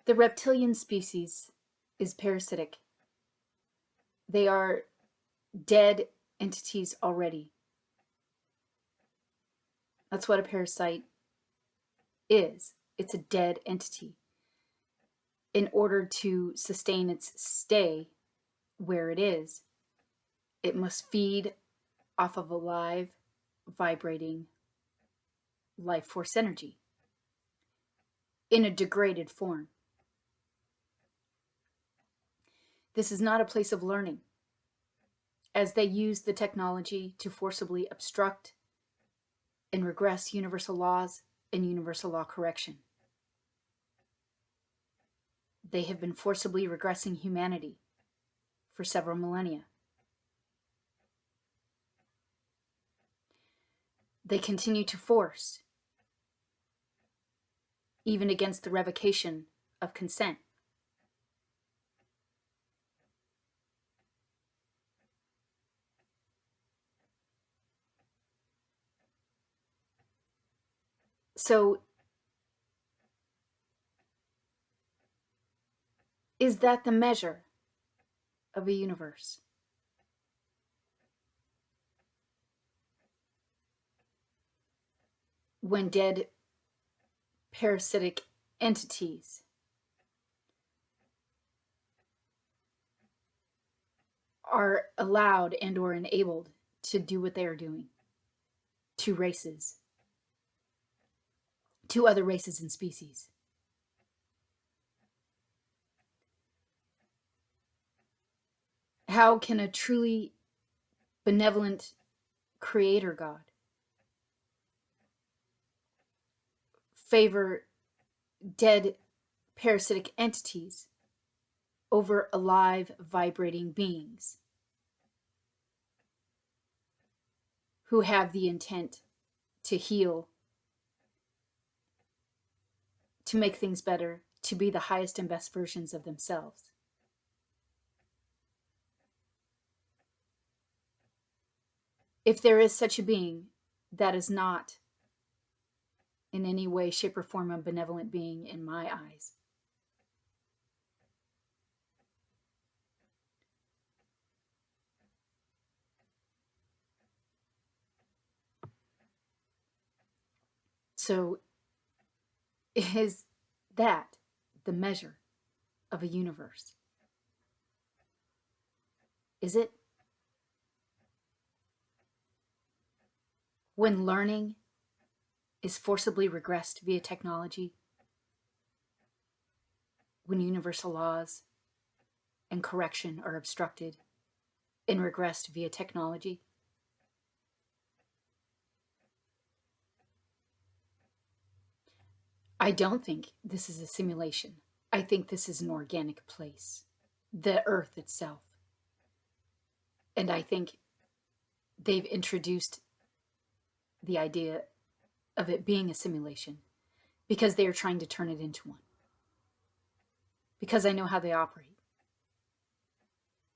The reptilian species is parasitic. They are dead entities already. That's what a parasite is. It's a dead entity. In order to sustain its stay where it is, it must feed off of a live, vibrating life force energy in a degraded form. This is not a place of learning, as they use the technology to forcibly obstruct and regress universal laws and universal law correction. They have been forcibly regressing humanity for several millennia. They continue to force, even against the revocation of consent. So, is that the measure of a universe? When dead parasitic entities are allowed and or enabled to do what they are doing to races, to other races and species. How can a truly benevolent creator God favor dead parasitic entities over alive, vibrating beings who have the intent to heal, to make things better, to be the highest and best versions of themselves? If there is such a being, that is not in any way, shape, or form a benevolent being in my eyes. So, is that the measure of a universe? Is it? When learning is forcibly regressed via technology, when universal laws and correction are obstructed and regressed via technology, I don't think this is a simulation. I think this is an organic place, the earth itself. And I think they've introduced the idea of it being a simulation because they are trying to turn it into one. Because I know how they operate.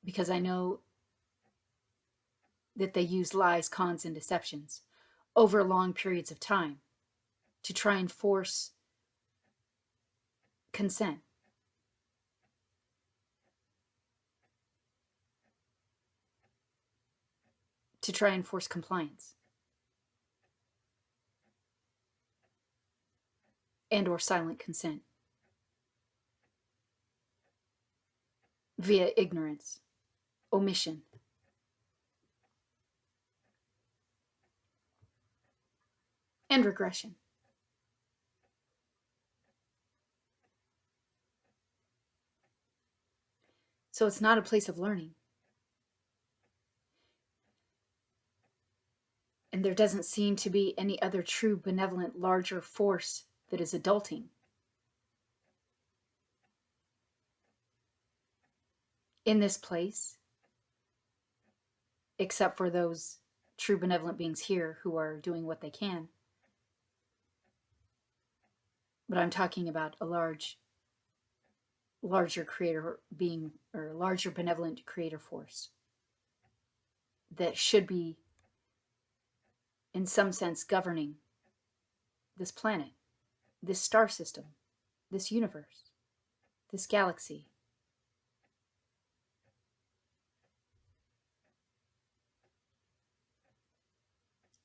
Because I know that they use lies, cons, and deceptions over long periods of time to try and force consent. To try and force compliance. And or silent consent. Via ignorance, omission. And regression. So it's not a place of learning. And there doesn't seem to be any other true, benevolent, larger force that is adulting. In this place, except for those true benevolent beings here who are doing what they can. But I'm talking about a larger creator being, or larger benevolent creator force that should be, in some sense, governing this planet, this star system, this universe. this galaxy.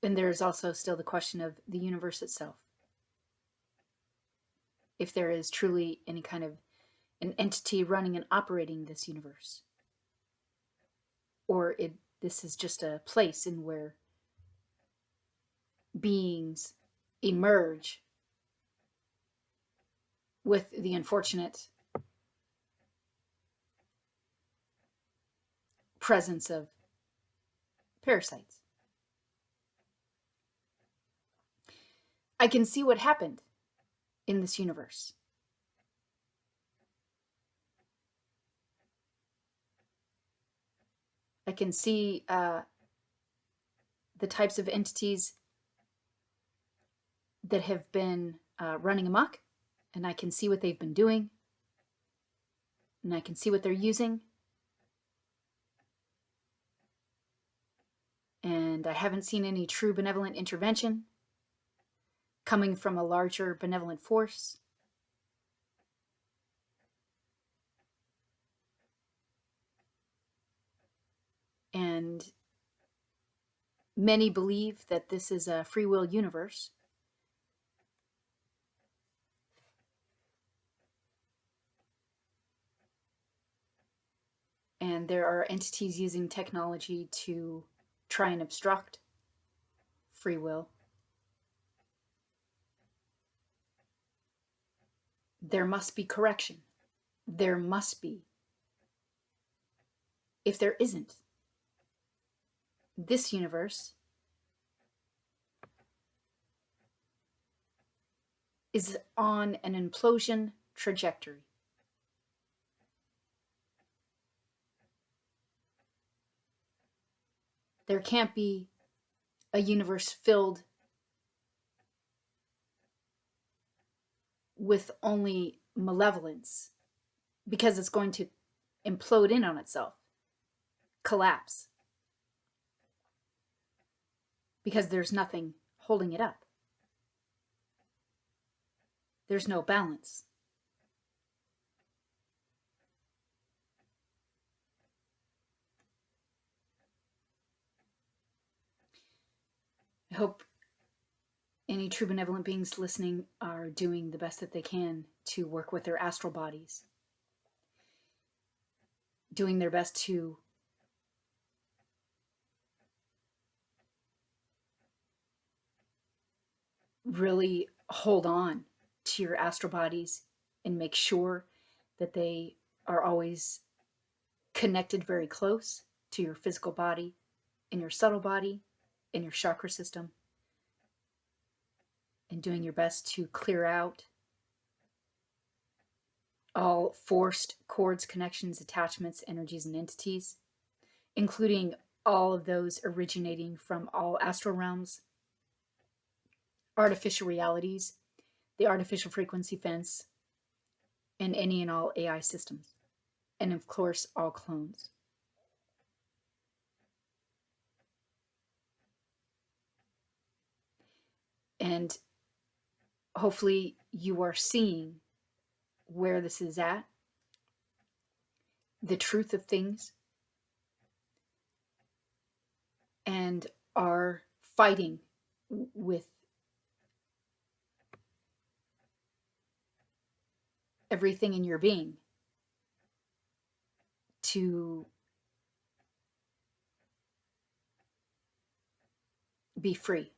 And there's also still the question of the universe itself. If there is truly any kind of an entity running and operating this universe, or this is just a place in where beings emerge with the unfortunate presence of parasites. I can see what happened in this universe. I can see the types of entities that have been running amok, and I can see what they've been doing, and I can see what they're using. And I haven't seen any true benevolent intervention coming from a larger benevolent force. And many believe that this is a free will universe. And there are entities using technology to try and obstruct free will. There must be correction. There must be. If there isn't, this universe is on an implosion trajectory. There can't be a universe filled with only malevolence, because it's going to implode in on itself, collapse, because there's nothing holding it up. There's no balance. I hope any true benevolent beings listening are doing the best that they can to work with their astral bodies, doing their best to really hold on to your astral bodies and make sure that they are always connected very close to your physical body, in your subtle body, in your chakra system, and doing your best to clear out all forced cords, connections, attachments, energies, and entities, including all of those originating from all astral realms, artificial realities, the artificial frequency fence, and any and all AI systems, and of course, all clones. And hopefully you are seeing where this is at, the truth of things, and are fighting with everything in your being to be free.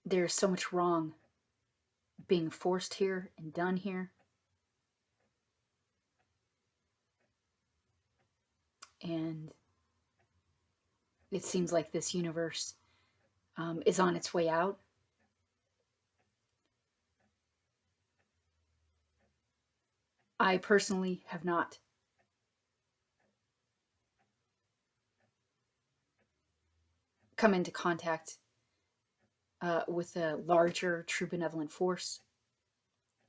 There's so much wrong being forced here and done here. And it seems like this universe is on its way out. I personally have not come into contact with a larger true benevolent force.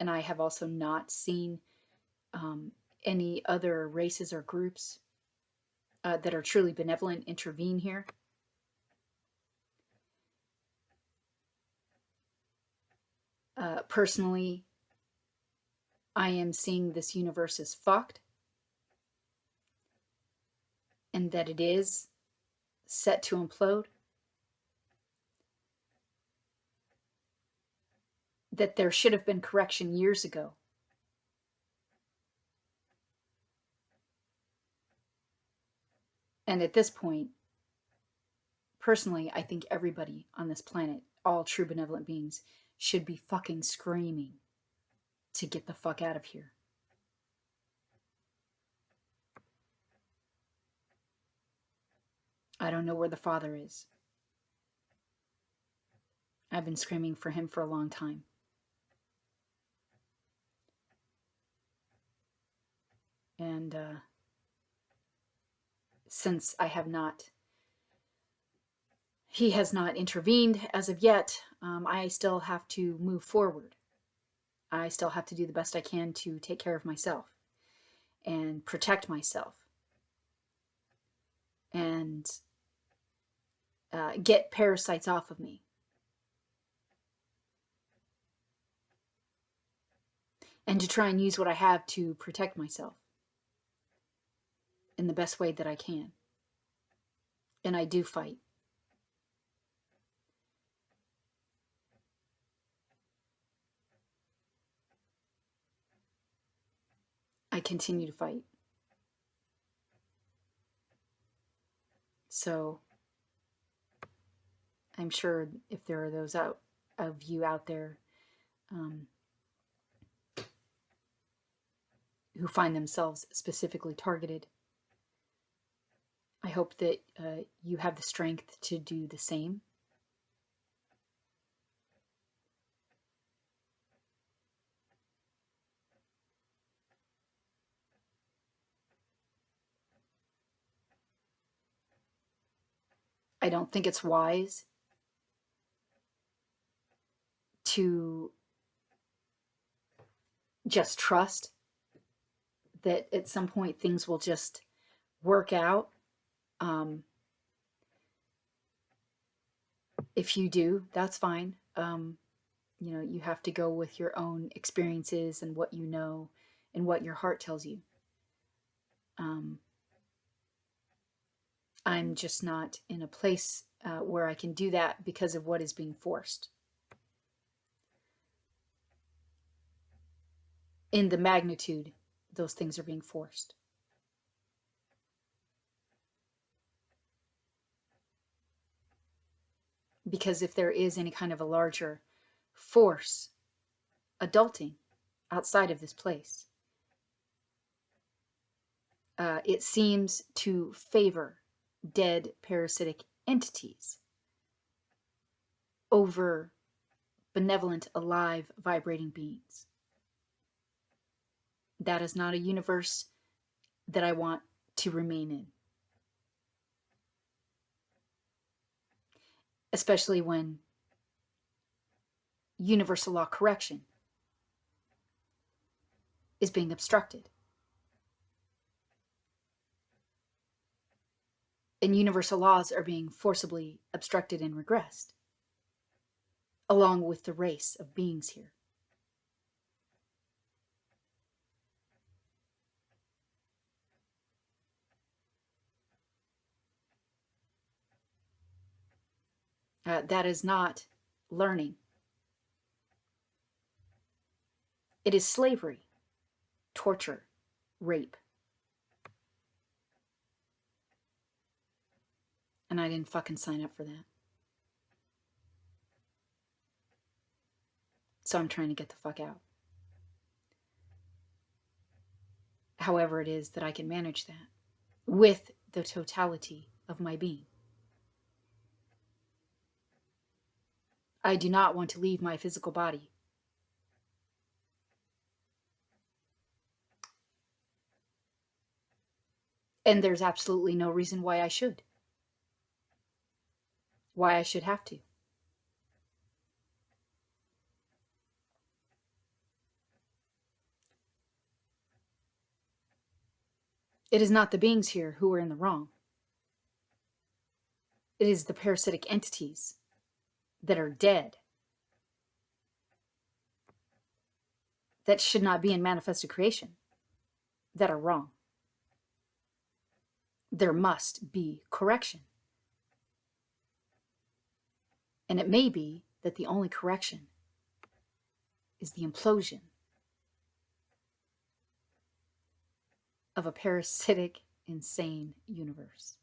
And I have also not seen any other races or groups that are truly benevolent intervene here. Personally, I am seeing this universe as fucked, and that it is set to implode. That there should have been correction years ago. And at this point, personally, I think everybody on this planet, all true benevolent beings, should be fucking screaming to get the fuck out of here. I don't know where the Father is. I've been screaming for him for a long time. And since he has not intervened as of yet, I still have to move forward. I still have to do the best I can to take care of myself and protect myself and get parasites off of me. And to try and use what I have to protect myself in the best way that I can. And I do fight. I continue to fight. So I'm sure if there are those of you out there who find themselves specifically targeted, I hope that you have the strength to do the same. I don't think it's wise to just trust that at some point things will just work out. If you do, that's fine. You have to go with your own experiences and what you know and what your heart tells you. I'm just not in a place where I can do that because of what is being forced. In the magnitude, those things are being forced. Because if there is any kind of a larger force adulting outside of this place, it seems to favor dead parasitic entities over benevolent, alive, vibrating beings. That is not a universe that I want to remain in. Especially when universal law correction is being obstructed. And universal laws are being forcibly obstructed and regressed, along with the race of beings here. That is not learning. It is slavery, torture, rape. And I didn't fucking sign up for that. So I'm trying to get the fuck out. However it is that I can manage that with the totality of my being. I do not want to leave my physical body. And there's absolutely no reason why I should. Why I should have to. It is not the beings here who are in the wrong. It is the parasitic entities that are dead, that should not be in manifested creation, that are wrong. There must be correction. And it may be that the only correction is the implosion of a parasitic, insane universe.